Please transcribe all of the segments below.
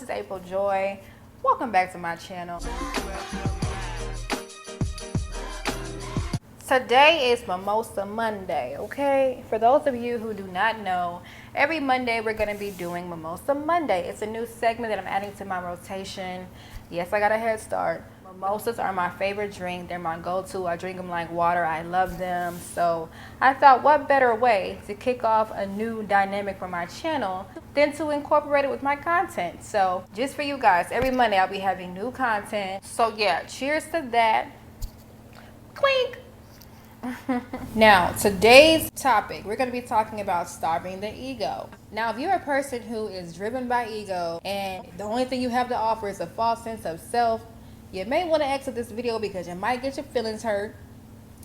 is April Joy. Welcome back to my channel. Today is Mimosa Monday, okay? For those of you who do not know, every Monday we're going to be doing Mimosa Monday. It's a new segment that I'm adding to my rotation. Yes, I got a head start. Mimosas are my favorite drink. They're my go-to. I drink them like water. I love them. So I thought, what better way to kick off a new dynamic for my channel than to incorporate it with my content. So just for you guys, every Monday I'll be having new content. So yeah, cheers to that. Clink. Now, today's topic, we're going to be talking about starving the ego. Now, if you're a person who is driven by ego and the only thing you have to offer is a false sense of self, you may want to exit this video because you might get your feelings hurt.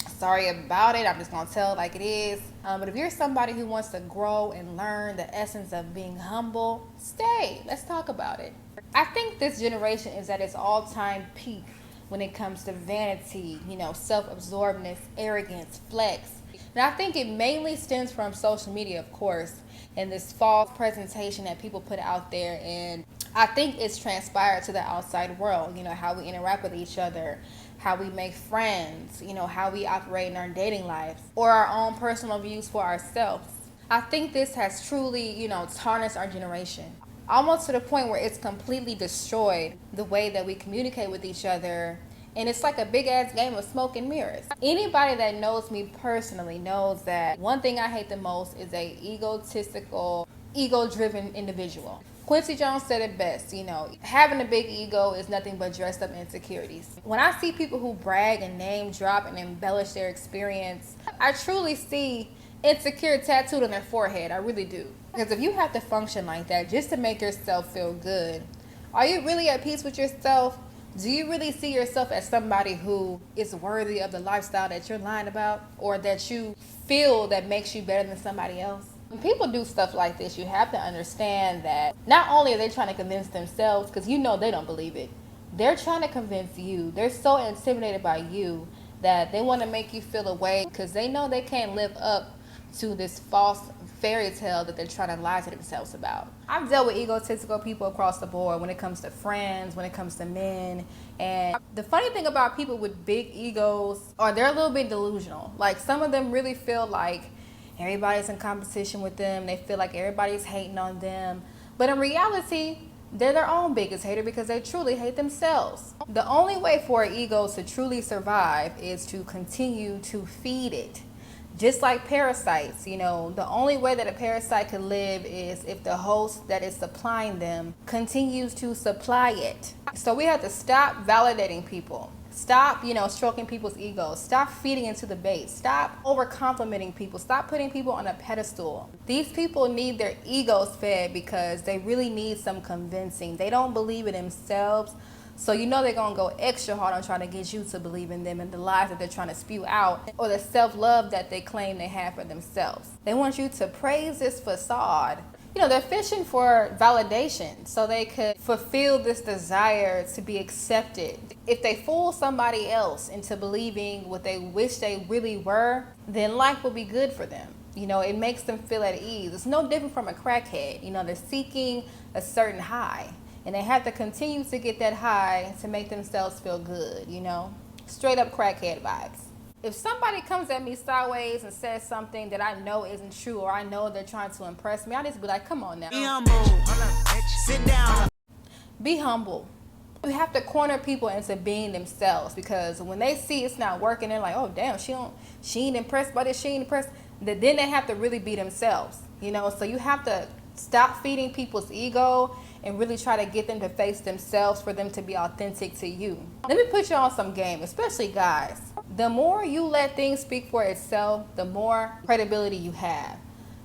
Sorry about it. I'm just going to tell it like it is. But if you're somebody who wants to grow and learn the essence of being humble, stay. Let's talk about it. I think this generation is at its all-time peak when it comes to vanity, self-absorbedness, arrogance, flex. And I think it mainly stems from social media, of course, and this false presentation that people put out there. And I think it's transpired to the outside world, how we interact with each other, how we make friends, how we operate in our dating lives, or our own personal views for ourselves. I think this has truly, tarnished our generation. Almost to the point where it's completely destroyed the way that we communicate with each other. And it's like a big ass game of smoke and mirrors. Anybody that knows me personally knows that one thing I hate the most is a egotistical, ego-driven individual. Quincy Jones said it best, having a big ego is nothing but dressed up insecurities. When I see people who brag and name drop and embellish their experience, I truly see insecure tattooed on their forehead. I really do. Because if you have to function like that just to make yourself feel good, are you really at peace with yourself? Do you really see yourself as somebody who is worthy of the lifestyle that you're lying about, or that you feel that makes you better than somebody else? When people do stuff like this, you have to understand that not only are they trying to convince themselves, because they don't believe it, they're trying to convince you. They're so intimidated by you that they want to make you feel away because they know they can't live up to this false fairy tale that they're trying to lie to themselves about. I've dealt with egotistical people across the board when it comes to friends, when it comes to men. And the funny thing about people with big egos are they're a little bit delusional. Like, some of them really feel like everybody's in competition with them. They feel like everybody's hating on them. But in reality, they're their own biggest hater because they truly hate themselves. The only way for an ego to truly survive is to continue to feed it. Just like parasites, the only way that a parasite could live is if the host that is supplying them continues to supply it. So we have to stop validating people. Stop, stroking people's egos. Stop feeding into the bait. Stop over complimenting people. Stop putting people on a pedestal. These people need their egos fed because they really need some convincing. They don't believe in themselves. So they're going to go extra hard on trying to get you to believe in them and the lies that they're trying to spew out, or the self-love that they claim they have for themselves. They want you to praise this facade. They're fishing for validation so they could fulfill this desire to be accepted. If they fool somebody else into believing what they wish they really were, then life will be good for them. It makes them feel at ease. It's no different from a crackhead. They're seeking a certain high. And they have to continue to get that high to make themselves feel good, Straight up crackhead vibes. If somebody comes at me sideways and says something that I know isn't true, or I know they're trying to impress me, I just be like, come on now. Be humble. Sit down. Be humble. You have to corner people into being themselves, because when they see it's not working, they're like, oh damn, she ain't impressed by this, she ain't impressed. Then they have to really be themselves, So you have to stop feeding people's ego and really try to get them to face themselves for them to be authentic to you. Let me put you on some game, especially guys. The more you let things speak for itself, the more credibility you have,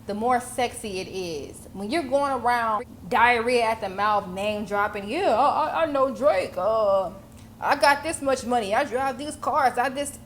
the more sexy it is. When you're going around diarrhea at the mouth, name dropping, I know Drake, I got this much money, I drive these cars,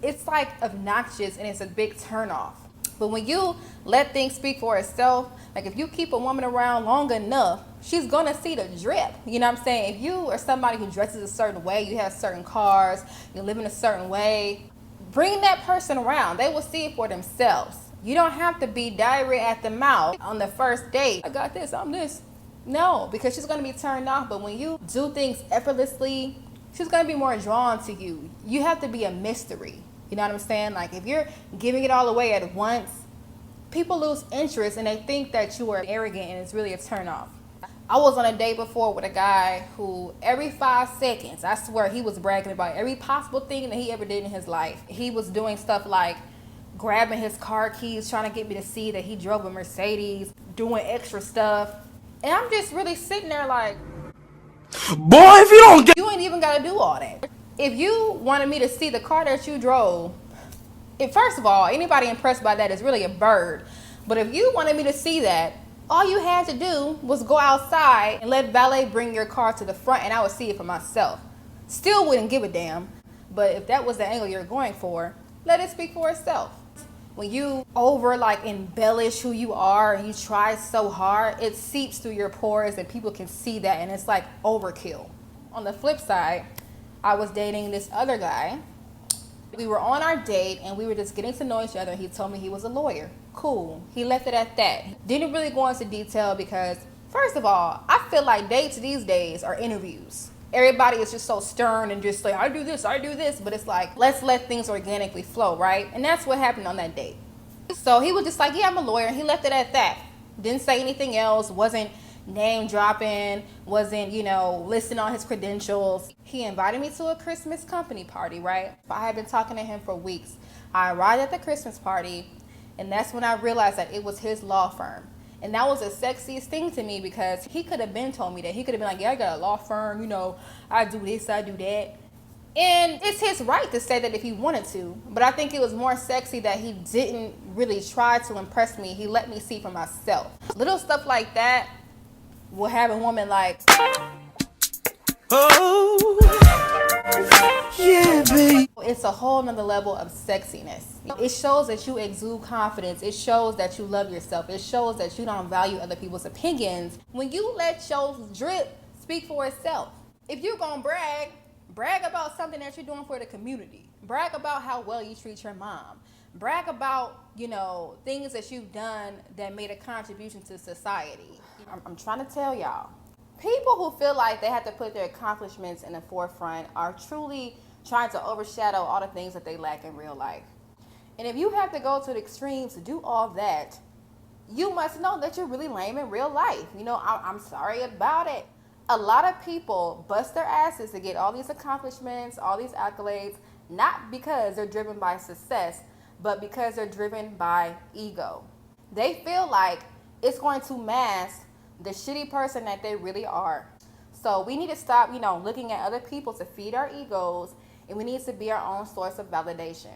it's like obnoxious and it's a big turnoff. But when you let things speak for itself, like if you keep a woman around long enough, she's gonna see the drip. You know what I'm saying? If you are somebody who dresses a certain way, you have certain cars, you live in a certain way, bring that person around. They will see it for themselves. You don't have to be diarrhea at the mouth on the first date. I got this, I'm this. No, because she's going to be turned off. But when you do things effortlessly, she's going to be more drawn to you. You have to be a mystery. You know what I'm saying? Like, if you're giving it all away at once, people lose interest and they think that you are arrogant, and it's really a turn off. I was on a date before with a guy who every 5 seconds, I swear, he was bragging about every possible thing that he ever did in his life. He was doing stuff like grabbing his car keys, trying to get me to see that he drove a Mercedes, doing extra stuff. And I'm just really sitting there like, boy, if you don't get... You ain't even got to do all that. If you wanted me to see the car that you drove, first of all, anybody impressed by that is really a bird. But if you wanted me to see that, all you had to do was go outside and let valet bring your car to the front, and I would see it for myself. Still wouldn't give a damn. But if that was the angle you're going for, let it speak for itself. When you embellish who you are and you try so hard, it seeps through your pores and people can see that, and it's like overkill. On the flip side, I was dating this other guy. We were on our date and we were just getting to know each other. He told me he was a lawyer. Cool. He left it at that. Didn't really go into detail because, first of all, I feel like dates these days are interviews. Everybody is just so stern and just like, I do this. But it's like, let's let things organically flow, right? And that's what happened on that date. So he was just like, yeah, I'm a lawyer. And he left it at that. Didn't say anything else. Wasn't name dropping. Wasn't, listing on his credentials. He invited me to a Christmas company party, right? I had been talking to him for weeks. I arrived at the Christmas party, and that's when I realized that it was his law firm. And that was the sexiest thing to me because he could have been told me that. He could have been like, yeah, I got a law firm, I do this, I do that. And it's his right to say that if he wanted to. But I think it was more sexy that he didn't really try to impress me. He let me see for myself. Little stuff like that will have a woman like, oh, yeah, baby. It's a whole nother level of sexiness. It shows that you exude confidence. It shows that you love yourself. It shows that you don't value other people's opinions. When you let your drip speak for itself. If you're gonna brag about something that you're doing for the community. Brag about how well you treat your mom. Brag about, things that you've done that made a contribution to society. I'm trying to tell y'all, people who feel like they have to put their accomplishments in the forefront are truly trying to overshadow all the things that they lack in real life. And if you have to go to the extremes to do all that, you must know that you're really lame in real life. I'm sorry about it. A lot of people bust their asses to get all these accomplishments, all these accolades, not because they're driven by success, but because they're driven by ego. They feel like it's going to mask the shitty person that they really are. So we need to stop, looking at other people to feed our egos, and we need to be our own source of validation.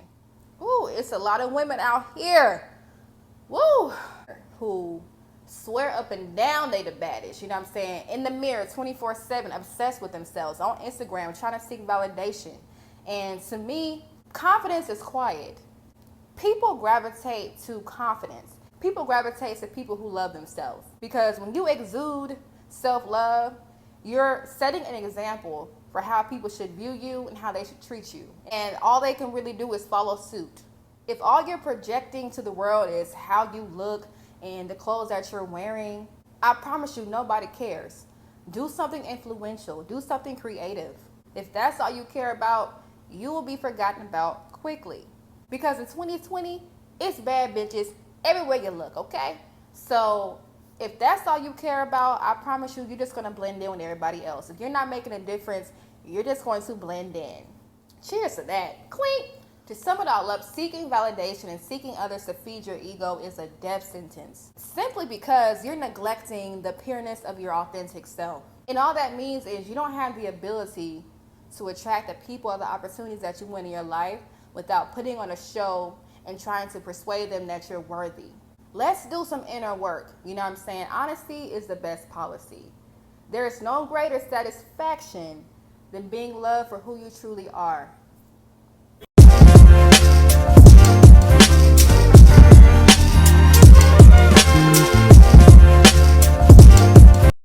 Ooh, it's a lot of women out here, who swear up and down they the baddest, in the mirror 24/7, obsessed with themselves, on Instagram, trying to seek validation. And to me, confidence is quiet. People gravitate to confidence. People gravitate to people who love themselves. Because when you exude self-love, you're setting an example for how people should view you and how they should treat you. And all they can really do is follow suit. If all you're projecting to the world is how you look and the clothes that you're wearing, I promise you nobody cares. Do something influential. Do something creative. If that's all you care about, you will be forgotten about quickly. Because in 2020, it's bad bitches everywhere you look, okay? So if that's all you care about, I promise you, you're just going to blend in with everybody else. If you're not making a difference, you're just going to blend in. Cheers to that. Clink. To sum it all up, seeking validation and seeking others to feed your ego is a death sentence. Simply because you're neglecting the pureness of your authentic self. And all that means is you don't have the ability to attract the people or the opportunities that you want in your life without putting on a show and trying to persuade them that you're worthy. Let's do some inner work. Honesty is the best policy. There is no greater satisfaction than being loved for who you truly are.